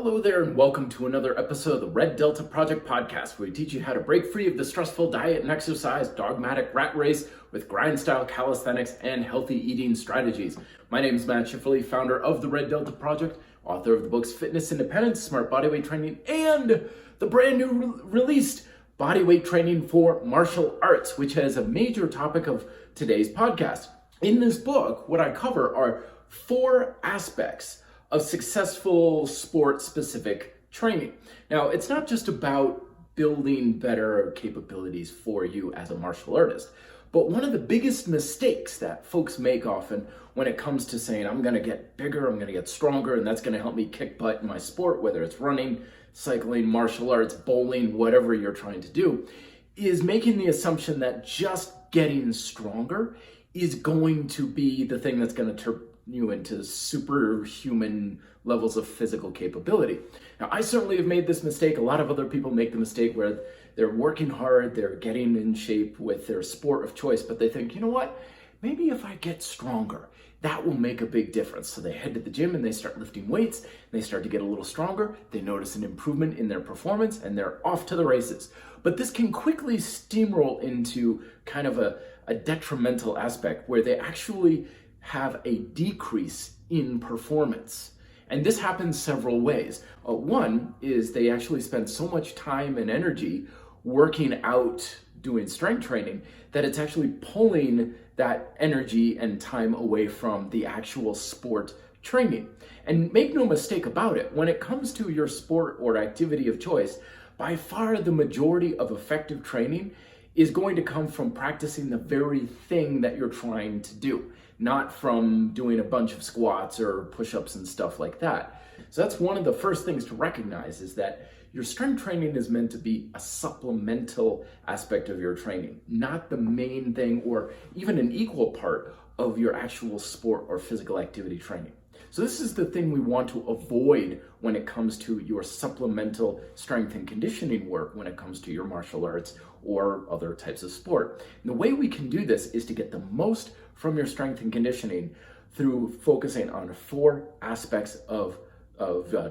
Hello there and welcome to another episode of the Red Delta Project podcast, where we teach you how to break free of the stressful diet and exercise, dogmatic rat race with grind-style calisthenics and healthy eating strategies. My name is Matt Schifferly, founder of the Red Delta Project, author of the books Fitness Independence, Smart Bodyweight Training, and the brand new released Bodyweight Training for Martial Arts, which is a major topic of today's podcast. In this book, what I cover are 4 aspects of successful sport-specific training. Now, it's not just about building better capabilities for you as a martial artist, but one of the biggest mistakes that folks make often when it comes to saying, I'm gonna get bigger, I'm gonna get stronger, and that's gonna help me kick butt in my sport, whether it's running, cycling, martial arts, bowling, whatever you're trying to do, is making the assumption that just getting stronger is going to be the thing that's gonna turn you into superhuman levels of physical capability. Now, I certainly have made this mistake. A lot of other people make the mistake where they're working hard, they're getting in shape with their sport of choice, but they think, you know what, maybe if I get stronger, that will make a big difference. So they head to the gym and they start lifting weights, and they start to get a little stronger, they notice an improvement in their performance, and they're off to the races. But this can quickly steamroll into kind of a detrimental aspect where they actually have a decrease in performance. And this happens several ways. One is they actually spend so much time and energy working out, doing strength training, that it's actually pulling that energy and time away from the actual sport training. And make no mistake about it, when it comes to your sport or activity of choice, by far the majority of effective training is going to come from practicing the very thing that you're trying to do, not from doing a bunch of squats or push-ups and stuff like that. So that's one of the first things to recognize, is that your strength training is meant to be a supplemental aspect of your training, not the main thing or even an equal part of your actual sport or physical activity training. So this is the thing we want to avoid when it comes to your supplemental strength and conditioning work when it comes to your martial arts or other types of sport. And the way we can do this is to get the most from your strength and conditioning through focusing on 4 aspects of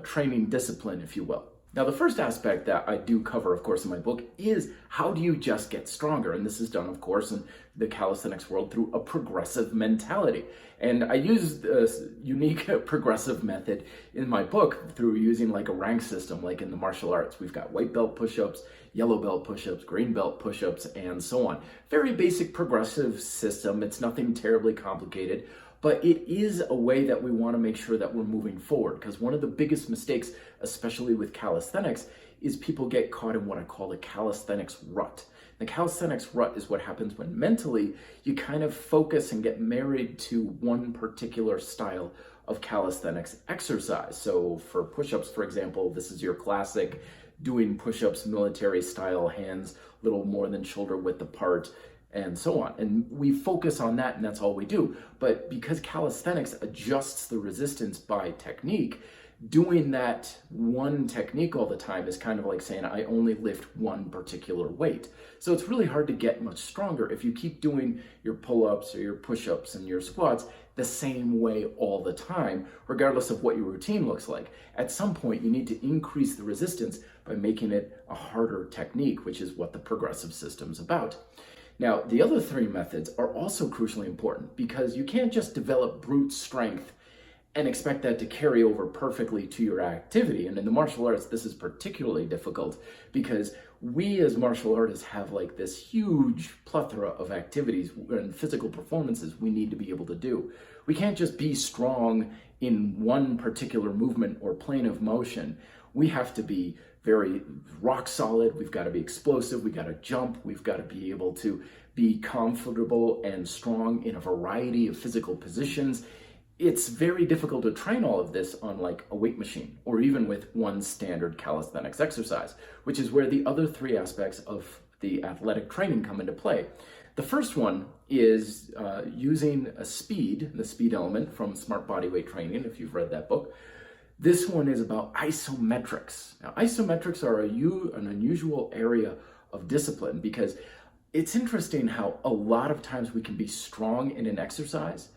training discipline, if you will. Now, the first aspect that I do cover, of course, in my book is how do you just get stronger? And this is done, of course, in the calisthenics world through a progressive mentality. And I use this unique progressive method in my book through using like a rank system, like in the martial arts. We've got white belt push-ups, yellow belt push-ups, green belt push-ups, and so on. Very basic progressive system. It's nothing terribly complicated, but it is a way that we want to make sure that we're moving forward, because one of the biggest mistakes, especially with calisthenics, is people get caught in what I call the calisthenics rut. The calisthenics rut is what happens when mentally you kind of focus and get married to one particular style of calisthenics exercise. So for push-ups, for example, this is your classic doing push-ups military style, hands a little more than shoulder width apart, and so on. And we focus on that, and that's all we do. But because calisthenics adjusts the resistance by technique, doing that one technique all the time is kind of like saying, I only lift one particular weight. So it's really hard to get much stronger if you keep doing your pull-ups or your push-ups and your squats the same way all the time, regardless of what your routine looks like. At some point, you need to increase the resistance by making it a harder technique, which is what the progressive system's about. Now, the other 3 methods are also crucially important, because you can't just develop brute strength and expect that to carry over perfectly to your activity. And in the martial arts, this is particularly difficult because we as martial artists have like this huge plethora of activities and physical performances we need to be able to do. We can't just be strong in one particular movement or plane of motion. We have to be very rock solid, we've got to be explosive, we've got to jump, we've got to be able to be comfortable and strong in a variety of physical positions. It's very difficult to train all of this on like a weight machine or even with one standard calisthenics exercise, which is where the other 3 aspects of the athletic training come into play. The first one is using the speed element from Smart Bodyweight Training, if you've read that book. This one is about isometrics. Now, isometrics are an unusual area of discipline, because it's interesting how a lot of times we can be strong in an exercise,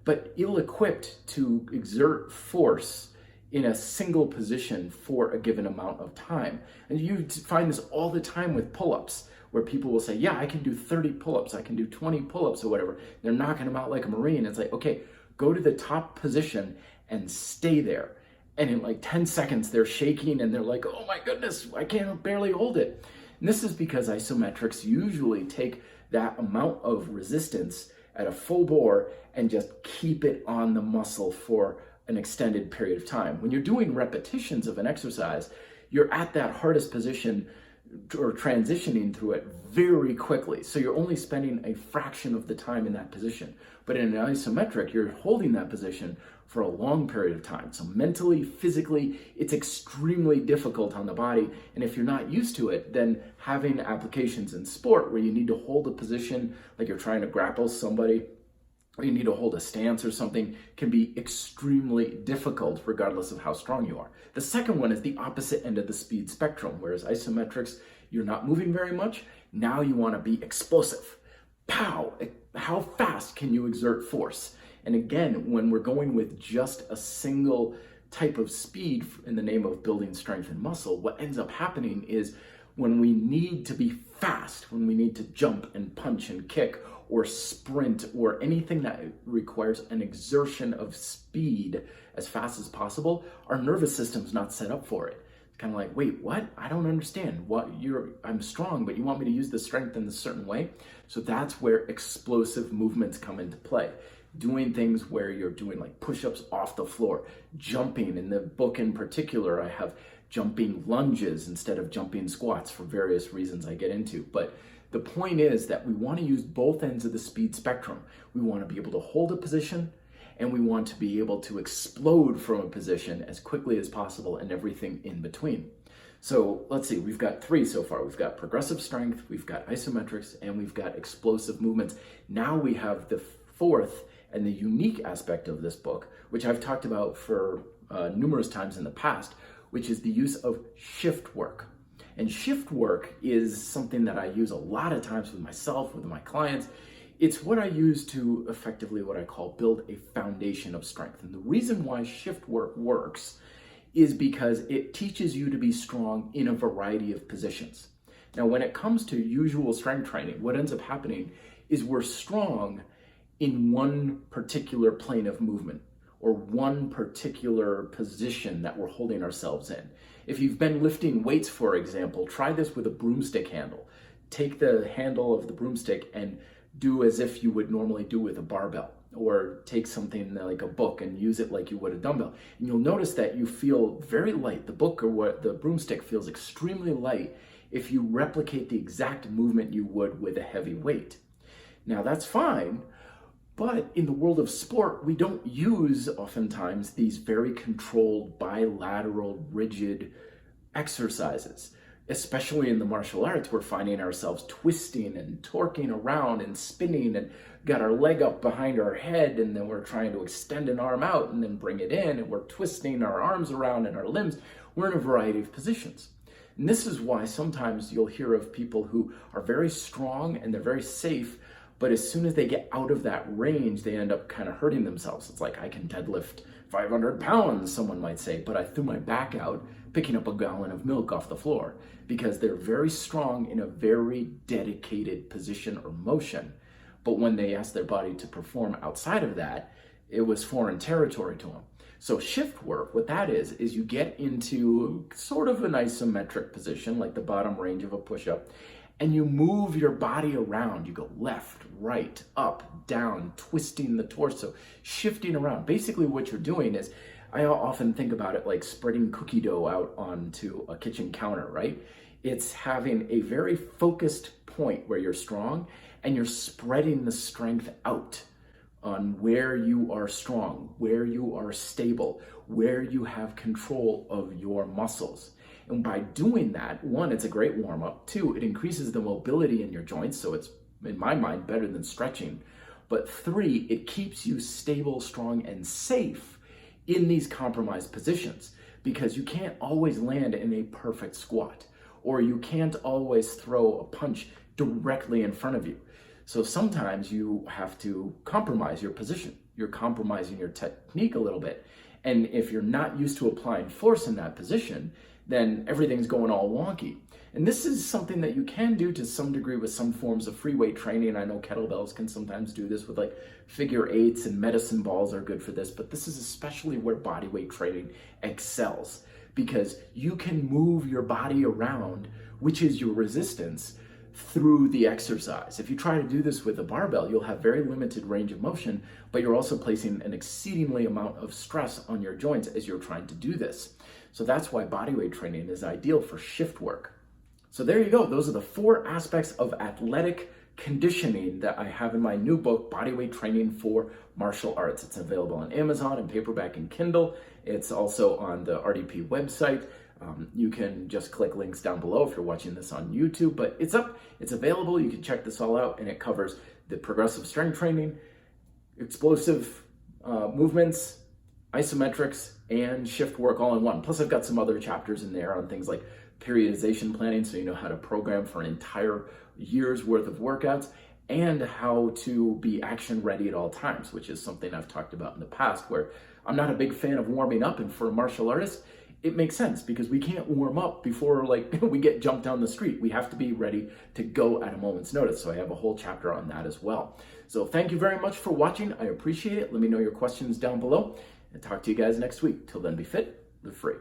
but ill-equipped to exert force in a single position for a given amount of time. And you find this all the time with pull-ups, where people will say, yeah, I can do 30 pull-ups, I can do 20 pull-ups or whatever. They're knocking them out like a Marine. It's like, okay, go to the top position and stay there. And in like 10 seconds, they're shaking and they're like, oh my goodness, I can't barely hold it. And this is because isometrics usually take that amount of resistance at a full bore and just keep it on the muscle for an extended period of time. When you're doing repetitions of an exercise, you're at that hardest position or transitioning through it very quickly. So you're only spending a fraction of the time in that position. But in an isometric, you're holding that position for a long period of time. So mentally, physically, it's extremely difficult on the body. And if you're not used to it, then having applications in sport where you need to hold a position, like you're trying to grapple somebody, or you need to hold a stance or something, can be extremely difficult regardless of how strong you are. The second one is the opposite end of the speed spectrum, whereas isometrics, you're not moving very much. Now you want to be explosive. Pow! How fast can you exert force? And again, when we're going with just a single type of speed in the name of building strength and muscle, what ends up happening is when we need to be fast, when we need to jump and punch and kick or sprint or anything that requires an exertion of speed as fast as possible, our nervous system's not set up for it. It's kind of like, wait, what? I don't understand. I'm strong, but you want me to use the strength in a certain way? So that's where explosive movements come into play. Doing things where you're doing like push-ups off the floor, jumping. In the book in particular, I have jumping lunges instead of jumping squats for various reasons I get into. But the point is that we want to use both ends of the speed spectrum. We want to be able to hold a position, and we want to be able to explode from a position as quickly as possible and everything in between. So let's see, we've got 3 so far. We've got progressive strength, we've got isometrics, and we've got explosive movements. Now we have the 4th and the unique aspect of this book, which I've talked about for numerous times in the past, which is the use of shift work. And shift work is something that I use a lot of times with myself, with my clients. It's what I use to effectively what I call build a foundation of strength. And the reason why shift work works is because it teaches you to be strong in a variety of positions. Now, when it comes to usual strength training, what ends up happening is we're strong in one particular plane of movement or one particular position that we're holding ourselves in. If you've been lifting weights, for example, try this with a broomstick handle. Take the handle of the broomstick and do as if you would normally do with a barbell, or take something like a book and use it like you would a dumbbell. And you'll notice that you feel very light. The book or what the broomstick feels extremely light if you replicate the exact movement you would with a heavy weight. Now that's fine, but in the world of sport, we don't use oftentimes these very controlled, bilateral, rigid exercises. Especially in the martial arts, we're finding ourselves twisting and torquing around and spinning and got our leg up behind our head, and then we're trying to extend an arm out and then bring it in, and we're twisting our arms around and our limbs. We're in a variety of positions. And this is why sometimes you'll hear of people who are very strong and they're very safe, but as soon as they get out of that range, they end up kind of hurting themselves. It's like, I can deadlift 500 pounds, someone might say, but I threw my back out picking up a gallon of milk off the floor, because they're very strong in a very dedicated position or motion. But when they asked their body to perform outside of that, it was foreign territory to them. So shift work, what that is you get into sort of an isometric position, like the bottom range of a push-up, and you move your body around. You go left, right, up, down, twisting the torso, shifting around. Basically what you're doing is, I often think about it like spreading cookie dough out onto a kitchen counter, right? It's having a very focused point where you're strong, and you're spreading the strength out on where you are strong, where you are stable, where you have control of your muscles. And by doing that, 1, it's a great warm-up. 2, it increases the mobility in your joints, so it's, in my mind, better than stretching. But 3, it keeps you stable, strong, and safe in these compromised positions, because you can't always land in a perfect squat, or you can't always throw a punch directly in front of you. So sometimes you have to compromise your position. You're compromising your technique a little bit. And if you're not used to applying force in that position, then everything's going all wonky. And this is something that you can do to some degree with some forms of free weight training. I know kettlebells can sometimes do this with like figure eights, and medicine balls are good for this, but this is especially where body weight training excels, because you can move your body around, which is your resistance, through the exercise. If you try to do this with a barbell, you'll have very limited range of motion, but you're also placing an exceedingly amount of stress on your joints as you're trying to do this. So that's why bodyweight training is ideal for shift work. So there you go. Those are the 4 aspects of athletic conditioning that I have in my new book, Bodyweight Training for Martial Arts. It's available on Amazon in paperback and Kindle. It's also on the RDP website. You can just click links down below if you're watching this on YouTube, but it's up, it's available. You can check this all out, and it covers the progressive strength training, explosive movements, isometrics, and shift work all in one. Plus I've got some other chapters in there on things like periodization planning, so you know how to program for an entire year's worth of workouts, and how to be action ready at all times, which is something I've talked about in the past, where I'm not a big fan of warming up, and for a martial artist, it makes sense because we can't warm up before like we get jumped down the street. We have to be ready to go at a moment's notice. So I have a whole chapter on that as well. So thank you very much for watching. I appreciate it. Let me know your questions down below, and talk to you guys next week. Till then, be fit, live free.